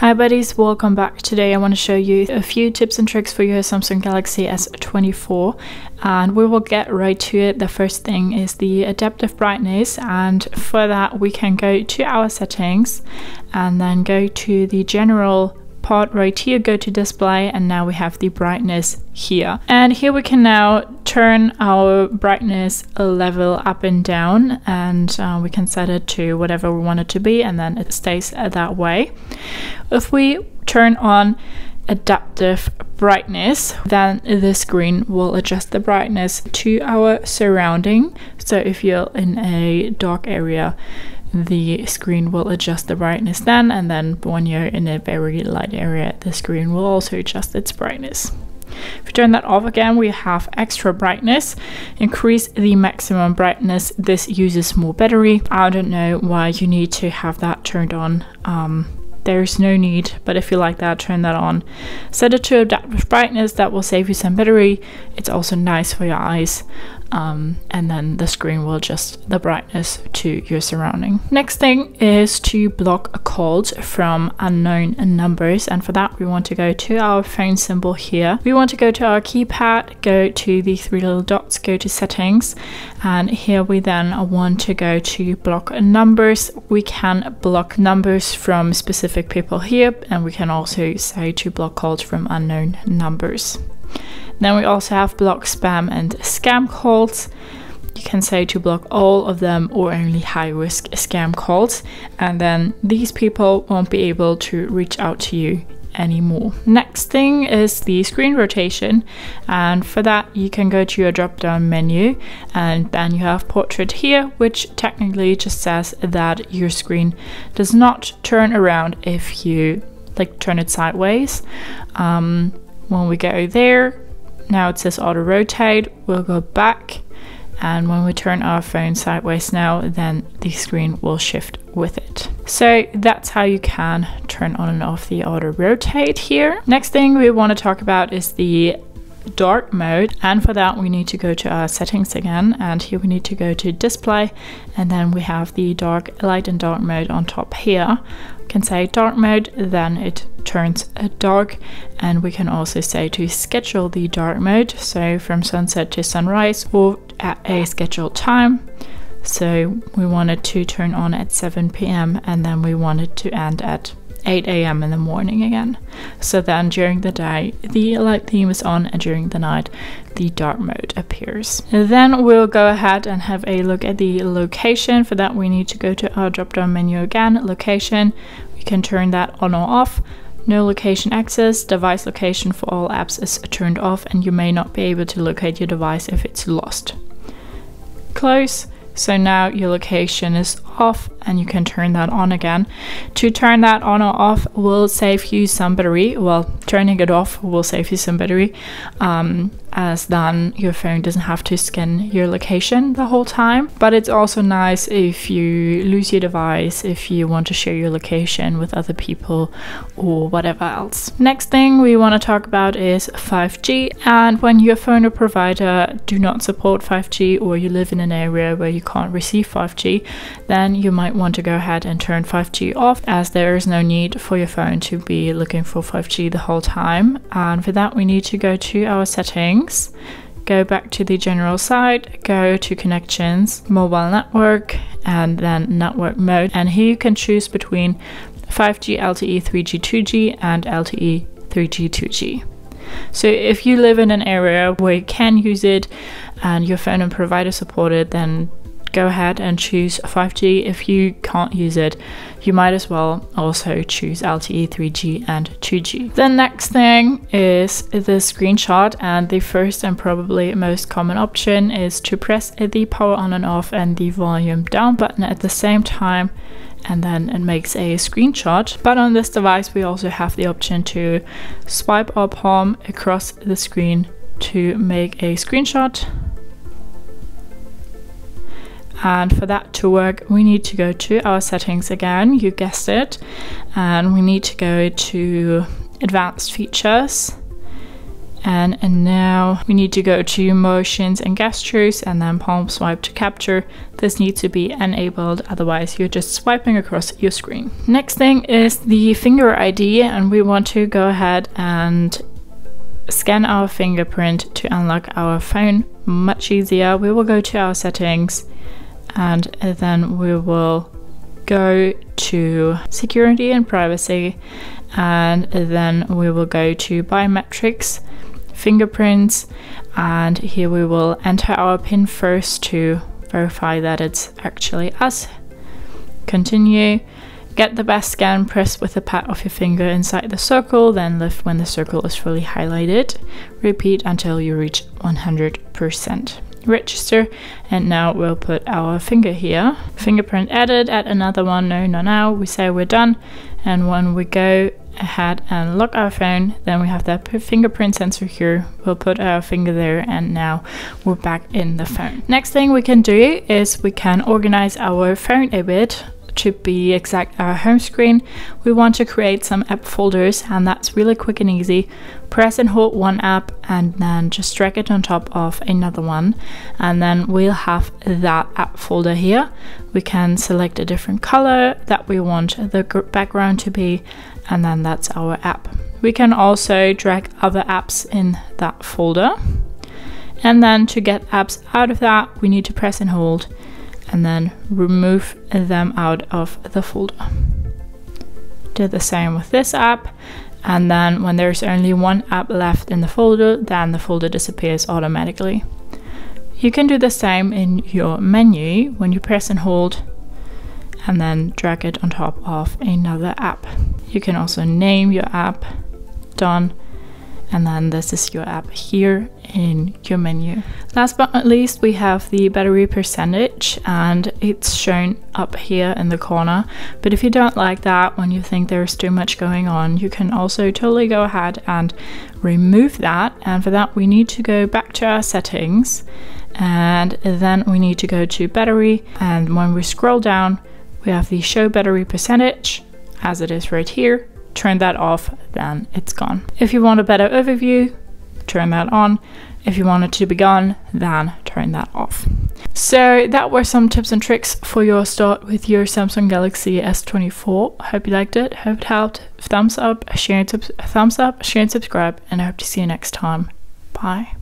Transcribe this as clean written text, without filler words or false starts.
Hi buddies, welcome back. Today I want to show you a few tips and tricks for your Samsung Galaxy S24, and we will get right to it. The first thing is the adaptive brightness, and for that we can go to our settings and then go to the general part right here, go to display, and now we have the brightness here. And here we can now turn our brightness level up and down, and we can set it to whatever we want it to be, and then it stays that way. If we turn on adaptive brightness, then the screen will adjust the brightness to our surrounding. So if you're in a dark area, the screen will adjust the brightness then, and then when you're in a very light area, the screen will also adjust its brightness. If you turn that off again, we have extra brightness. Increase the maximum brightness. This uses more battery. I don't know why you need to have that turned on. There's no need, but if you like that, turn that on. Set it to adaptive brightness. That will save you some battery. It's also nice for your eyes. And then the screen will adjust the brightness to your surrounding. Next thing is to block calls from unknown numbers, and for that we want to go to our phone symbol here. We want to go to our keypad, go to the three little dots, go to settings, and here we then want to go to block numbers. We can block numbers from specific people here, and we can also say to block calls from unknown numbers. Then we also have block spam and scam calls. You can say to block all of them or only high-risk scam calls, and then these people won't be able to reach out to you anymore. Next thing is the screen rotation, and for that you can go to your drop-down menu, and then you have portrait here, which technically just says that your screen does not turn around if you turn it sideways. When we go there, now it says auto rotate. We'll go back, and when we turn our phone sideways now, then the screen will shift with it. So that's how you can turn on and off the auto rotate here. Next thing we want to talk about is the dark mode, and for that we need to go to our settings again, and here we need to go to display, and then we have the light and dark mode on top here. We can say dark mode, then it turns dark, and we can also say to schedule the dark mode, so from sunset to sunrise or at a scheduled time. So we want it to turn on at 7 p.m. and then we want it to end at 8 a.m. in the morning again. So then during the day the light theme is on, and during the night the dark mode appears. Then we'll go ahead and have a look at the location. For that we need to go to our drop down menu again, location. We can turn that on or off. No location access. Device location for all apps is turned off, and you may not be able to locate your device if it's lost. Close. So now your location is off, and you can turn that on again. To turn that on or off will save you some battery. Well, turning it off will save you some battery, as then your phone doesn't have to scan your location the whole time. But it's also nice if you lose your device, if you want to share your location with other people or whatever else. Next thing we want to talk about is 5G, and when your phone or provider do not support 5G, or you live in an area where you can't receive 5G, then you might want to go ahead and turn 5G off, as there is no need for your phone to be looking for 5G the whole time. And for that we need to go to our settings, go back to the general side, go to connections, mobile network, and then network mode, and here you can choose between 5G, LTE, 3G, 2G, and LTE, 3G, 2G. So if you live in an area where you can use it and your phone and provider support it, then go ahead and choose 5G. If you can't use it, you might as well also choose LTE, 3G, and 2G. The next thing is the screenshot, and the first and probably most common option is to press the power on and off and the volume down button at the same time, and then it makes a screenshot. But on this device we also have the option to swipe our palm across the screen to make a screenshot. And for that to work, we need to go to our settings again, you guessed it, and we need to go to advanced features, And now we need to go to motions and gestures and then palm swipe to capture. This needs to be enabled, otherwise you're just swiping across your screen. Next thing is the finger ID, and we want to go ahead and scan our fingerprint to unlock our phone. Much easier. We will go to our settings and then we will go to security and privacy, and then we will go to biometrics, fingerprints, and here we will enter our PIN first to verify that it's actually us. Continue. Get the best scan, press with the pad of your finger inside the circle, then lift when the circle is fully highlighted. Repeat until you reach 100%. Register, and now we'll put our finger here. Fingerprint added, add another one, no, not now. We say we're done, and when we go ahead and lock our phone, then we have that fingerprint sensor here. We'll put our finger there, and now we're back in the phone. Next thing we can do is we can organize our phone a bit. To be exact, our home screen. We want to create some app folders, and that's really quick and easy. Press and hold one app and then just drag it on top of another one, and then we'll have that app folder here. We can select a different color that we want the background to be, and then that's our app. We can also drag other apps in that folder, and then to get apps out of that, we need to press and hold and then remove them out of the folder. Do the same with this app, and then when there's only one app left in the folder, then the folder disappears automatically. You can do the same in your menu when you press and hold and then drag it on top of another app. You can also name your app. Done. And then this is your app here in your menu. Last but not least, we have the battery percentage, and it's shown up here in the corner. But if you don't like that, when you think there's too much going on, you can also totally go ahead and remove that. And for that, we need to go back to our settings, and then we need to go to battery. And when we scroll down, we have the show battery percentage as it is right here. Turn that off, then it's gone. If you want a better overview, turn that on. If you want it to be gone, then turn that off. So that were some tips and tricks for your start with your Samsung Galaxy S24. Hope you liked it, hope it helped. Thumbs up, share and subscribe, and I hope to see you next time. Bye.